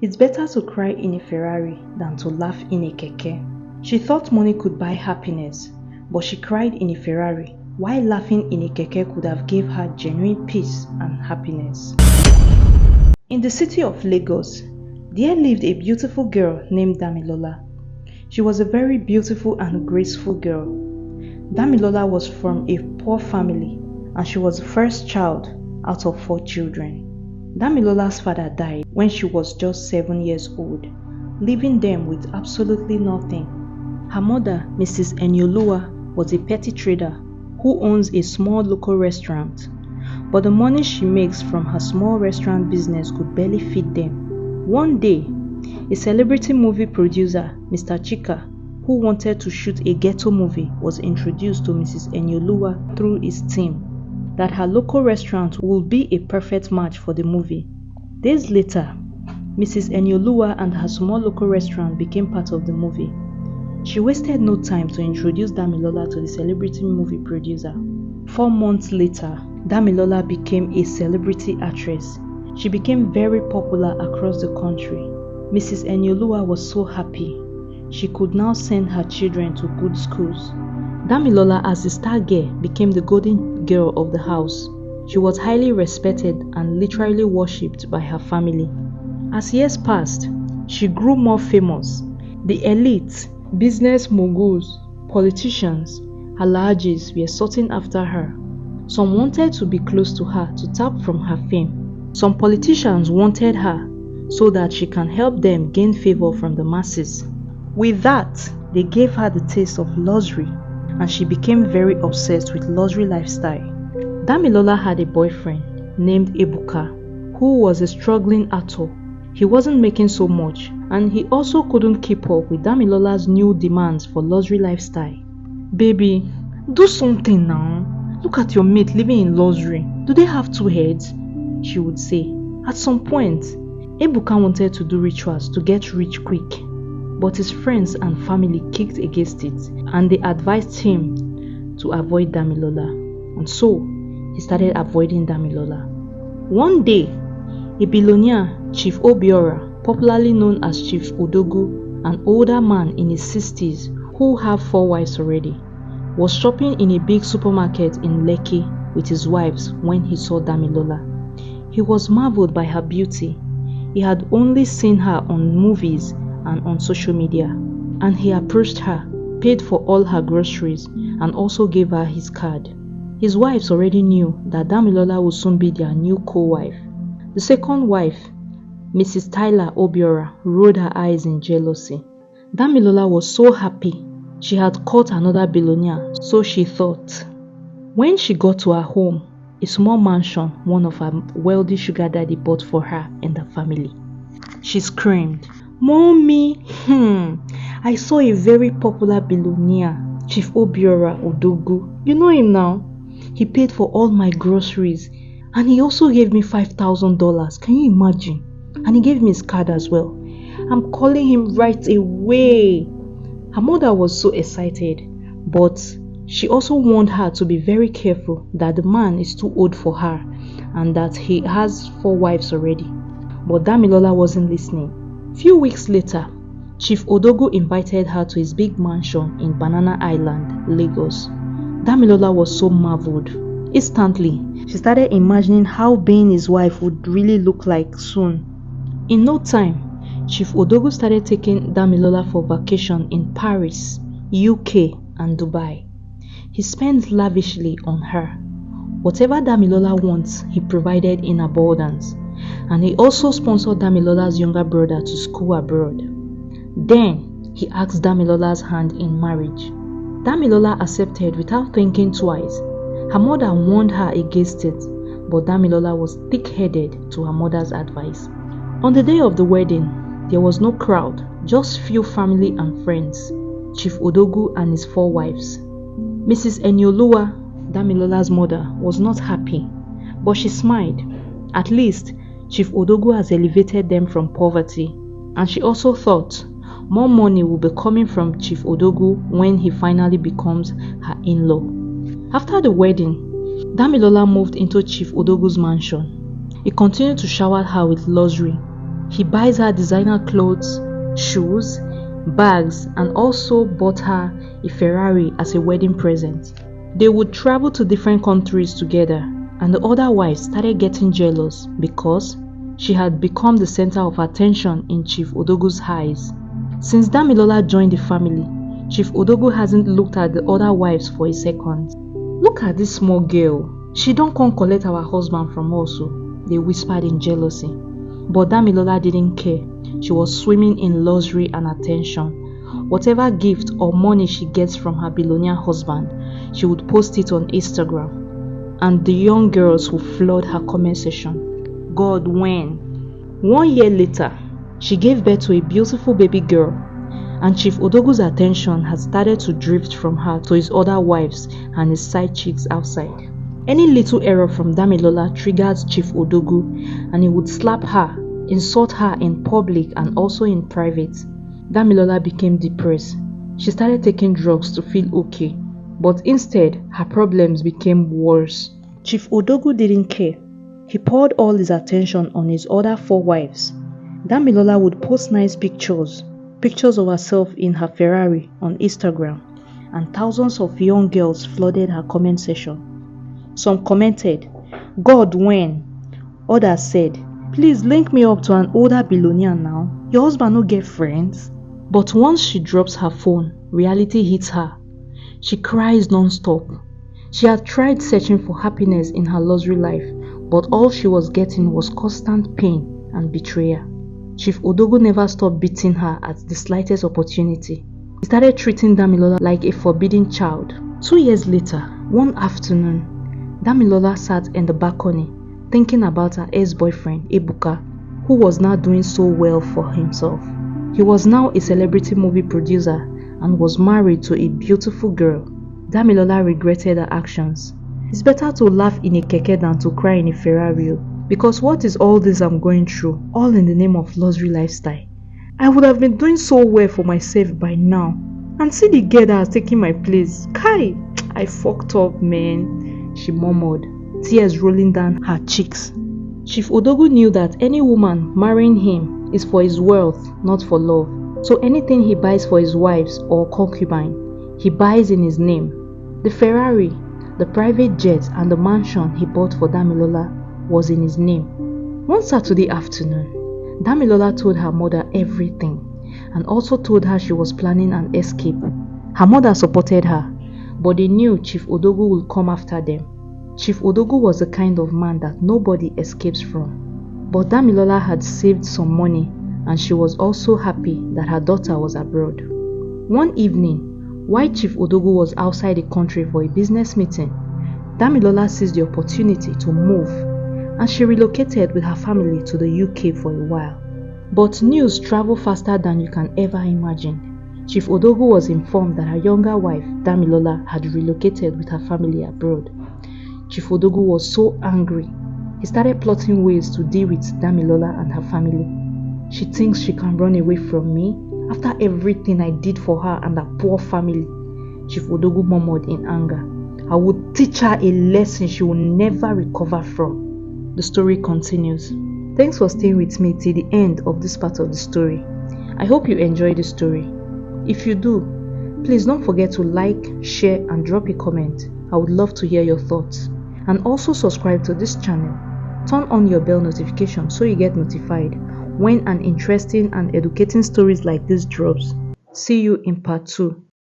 It's better to cry in a Ferrari than to laugh in a Keke. She thought money could buy happiness, but she cried in a Ferrari, while laughing in a Keke could have gave her genuine peace and happiness. In the city of Lagos, there lived a beautiful girl named Damilola. She was a very beautiful and graceful girl. Damilola was from a poor family and she was the first child out of 4 children. Damilola's father died when she was just 7 years old, leaving them with absolutely nothing. Her mother, Mrs. Enyolua, was a petty trader who owns a small local restaurant, but the money she makes from her small restaurant business could barely feed them. One day, a celebrity movie producer, Mr. Chika, who wanted to shoot a ghetto movie, was introduced to Mrs. Enyolua through his team that her local restaurant would be a perfect match for the movie. Days later, Mrs. Enyolua and her small local restaurant became part of the movie. She wasted no time to introduce Damilola to the celebrity movie producer. 4 months later, Damilola became a celebrity actress. She became very popular across the country. Mrs. Enyolua was so happy. She could now send her children to good schools. Damilola, as the star girl, became the golden girl of the house. She was highly respected and literally worshipped by her family. As years passed, she grew more famous. The elite, business moguls, politicians, alhajis were sought after her. Some wanted to be close to her to tap from her fame. Some politicians wanted her so that she can help them gain favor from the masses. With that, they gave her the taste of luxury, and she became very obsessed with luxury lifestyle. Damilola had a boyfriend named Ebuka, who was a struggling actor. He wasn't making so much, and he also couldn't keep up with Damilola's new demands for luxury lifestyle. "Baby, do something now. Look at your mate living in luxury. Do they have 2 heads?" she would say. At some point, Ebuka wanted to do rituals to get rich quick, but his friends and family kicked against it, and they advised him to avoid Damilola, and so he started avoiding Damilola. One day, a billionaire, Chief Obiora, popularly known as Chief Odogu, an older man in his 60s who had 4 wives already, was shopping in a big supermarket in Lekki with his wives when he saw Damilola. He was marveled by her beauty. He had only seen her on movies and on social media, and he approached her, paid for all her groceries, and also gave her his card. His wives already knew that Damilola would soon be their new co-wife. The second wife, Mrs. Tyler Obiora, rolled her eyes in jealousy. Damilola was so happy. She had caught another billionaire, so she thought. When she got to her home, a small mansion one of her wealthy sugar daddy bought for her and her family, she screamed, "Mommy, I saw a very popular billionaire, Chief Obiora Odogu. You know him now? He paid for all my groceries and he also gave me $5,000. Can you imagine? And he gave me his card as well. I'm calling him right away." Her mother was so excited, but she also warned her to be very careful that the man is too old for her and that he has 4 wives already. But Damilola wasn't listening. Few weeks later, Chief Odogu invited her to his big mansion in Banana Island, Lagos. Damilola was so marveled. Instantly, she started imagining how being his wife would really look like soon. In no time, Chief Odogu started taking Damilola for vacation in Paris, UK, and Dubai. He spent lavishly on her. Whatever Damilola wants, he provided in abundance. And he also sponsored Damilola's younger brother to school abroad. Then, he asked Damilola's hand in marriage. Damilola accepted without thinking twice. Her mother warned her against it, but Damilola was thick-headed to her mother's advice. On the day of the wedding, there was no crowd, just few family and friends, Chief Odogu and his 4 wives. Mrs. Enyolua, Damilola's mother, was not happy, but she smiled. At least, Chief Odogu has elevated them from poverty, and she also thought more money will be coming from Chief Odogu when he finally becomes her in-law. After the wedding, Damilola moved into Chief Odogu's mansion. He continued to shower her with luxury. He buys her designer clothes, shoes, bags, and also bought her a Ferrari as a wedding present. They would travel to different countries together, and the other wives started getting jealous because she had become the center of attention in Chief Odogu's eyes. Since Damilola joined the family, Chief Odogu hasn't looked at the other wives for a second. "Look at this small girl. She don't come collect our husband from us," they whispered in jealousy. But Damilola didn't care. She was swimming in luxury and attention. Whatever gift or money she gets from her billionaire husband, she would post it on Instagram. And the young girls who flood her comment section. God, when? 1 year later, she gave birth to a beautiful baby girl, and Chief Odogu's attention had started to drift from her to his other wives and his side chicks outside. Any little error from Damilola triggered Chief Odogu, and he would slap her, insult her in public and also in private. Damilola became depressed. She started taking drugs to feel okay, but instead, her problems became worse. Chief Odogu didn't care. He poured all his attention on his other 4 wives. Damilola would post nice pictures of herself in her Ferrari on Instagram, and thousands of young girls flooded her comment section. Some commented, "God, when?" Others said, "Please link me up to an older billionaire now. Your husband no get friends." But once she drops her phone, reality hits her. She cries non-stop. She had tried searching for happiness in her luxury life, but all she was getting was constant pain and betrayal. Chief Odogu never stopped beating her at the slightest opportunity. He started treating Damilola like a forbidden child. 2 years later, one afternoon, Damilola sat in the balcony thinking about her ex-boyfriend, Ebuka, who was now doing so well for himself. He was now a celebrity movie producer and was married to a beautiful girl. Damilola regretted her actions. It's better to laugh in a keke than to cry in a Ferrari, because what is all this I'm going through, all in the name of luxury lifestyle? I would have been doing so well for myself by now. And see the girl that has taken my place. Kai, I fucked up, man, she murmured, tears rolling down her cheeks. Chief Odogu knew that any woman marrying him is for his wealth, not for love. So anything he buys for his wives or concubine, he buys in his name. The Ferrari, the private jet, and the mansion he bought for Damilola was in his name. One Saturday afternoon, Damilola told her mother everything and also told her she was planning an escape. Her mother supported her, but they knew Chief Odogu would come after them. Chief Odogu was the kind of man that nobody escapes from. But Damilola had saved some money, and she was also happy that her daughter was abroad. One evening, while Chief Odogu was outside the country for a business meeting, Damilola seized the opportunity to move, and she relocated with her family to the UK for a while. But news traveled faster than you can ever imagine. Chief Odogu was informed that her younger wife, Damilola, had relocated with her family abroad. Chief Odogu was so angry. He started plotting ways to deal with Damilola and her family. "She thinks she can run away from me after everything I did for her and her poor family," Chief Odogu murmured in anger. "I would teach her a lesson she will never recover from." The story continues. Thanks for staying with me till the end of this part of the story. I hope you enjoyed the story. If you do, please don't forget to like, share, and drop a comment. I would love to hear your thoughts. And also subscribe to this channel. Turn on your bell notification so you get notified when an interesting and educating stories like this drops. See you in part 2.